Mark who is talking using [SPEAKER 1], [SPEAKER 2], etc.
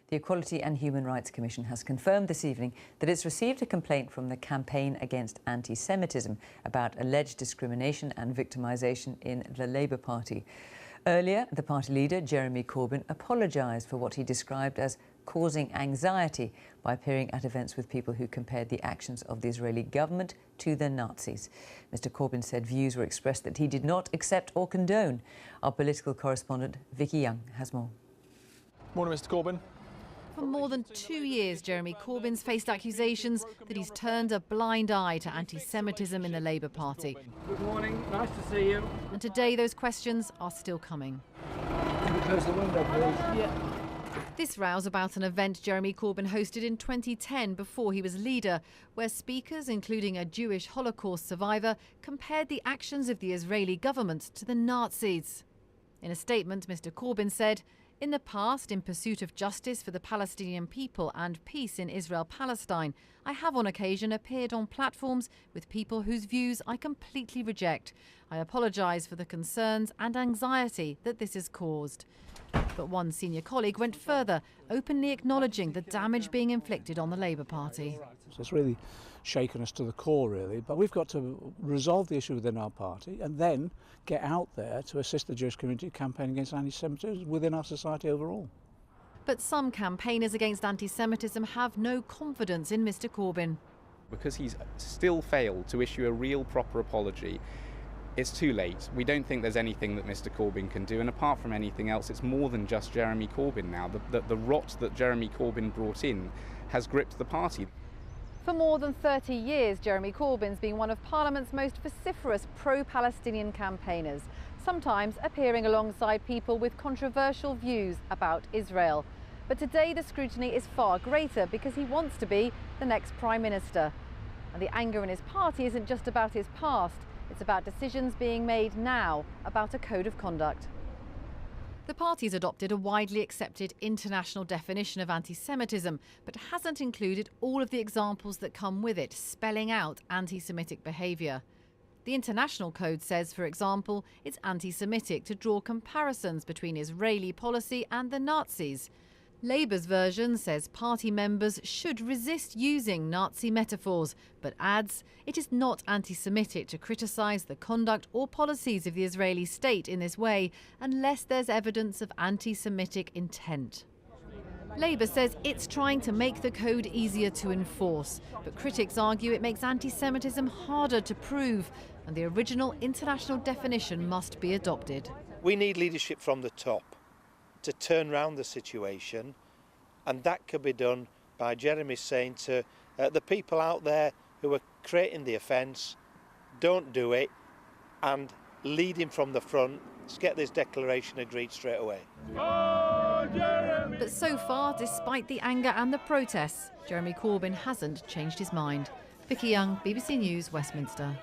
[SPEAKER 1] The Equality and Human Rights Commission has confirmed this evening that it's received a complaint from the Campaign Against Anti-Semitism about alleged discrimination and victimisation in the Labour Party. Earlier, the party leader, Jeremy Corbyn, apologised for what he described as causing anxiety by appearing at events with people who compared the actions of the Israeli government to the Nazis. Mr Corbyn said views were expressed that he did not accept or condone. Our political correspondent, Vicky Young, has more.
[SPEAKER 2] Morning, Mr Corbyn.
[SPEAKER 3] For more than 2 years, Jeremy Corbyn's faced accusations that he's turned a blind eye to anti-Semitism in the Labour Party.
[SPEAKER 4] Good morning, nice to see you.
[SPEAKER 3] And today those questions are still coming.
[SPEAKER 4] Can you close the window, please? Yeah.
[SPEAKER 3] This row's about an event Jeremy Corbyn hosted in 2010 before he was leader, where speakers, including a Jewish Holocaust survivor, compared the actions of the Israeli government to the Nazis. In a statement, Mr Corbyn said, "In the past, in pursuit of justice for the Palestinian people and peace in Israel-Palestine, I have on occasion appeared on platforms with people whose views I completely reject. I apologise for the concerns and anxiety that this has caused." But one senior colleague went further, openly acknowledging the damage being inflicted on the Labour Party.
[SPEAKER 5] So it's really shaken us to the core, really. But we've got to resolve the issue within our party and then get out there to assist the Jewish community campaigning against anti-Semitism within our society overall.
[SPEAKER 3] But some campaigners against anti-Semitism have no confidence in Mr Corbyn.
[SPEAKER 6] Because he's still failed to issue a real proper apology, it's too late. We don't think there's anything that Mr Corbyn can do, and apart from anything else, it's more than just Jeremy Corbyn now. The rot that Jeremy Corbyn brought in has gripped the party.
[SPEAKER 3] For more than 30 years, Jeremy Corbyn's been one of Parliament's most vociferous pro-Palestinian campaigners, sometimes appearing alongside people with controversial views about Israel. But today the scrutiny is far greater because he wants to be the next Prime Minister. And the anger in his party isn't just about his past, it's about decisions being made now about a code of conduct. The party's adopted a widely accepted international definition of anti-Semitism, but hasn't included all of the examples that come with it, spelling out anti-Semitic behaviour. The international code says, for example, it's anti-Semitic to draw comparisons between Israeli policy and the Nazis. Labour's version says party members should resist using Nazi metaphors, but adds it is not anti-Semitic to criticise the conduct or policies of the Israeli state in this way unless there's evidence of anti-Semitic intent. Labour says it's trying to make the code easier to enforce, but critics argue it makes anti-Semitism harder to prove, and the original international definition must be adopted.
[SPEAKER 7] We need leadership from the top to turn around the situation, and that could be done by Jeremy saying to the people out there who are creating the offence, don't do it, and leading from the front. Let's get this declaration agreed straight away.
[SPEAKER 3] But so far, despite the anger and the protests, Jeremy Corbyn hasn't changed his mind. Vicky Young, BBC News, Westminster.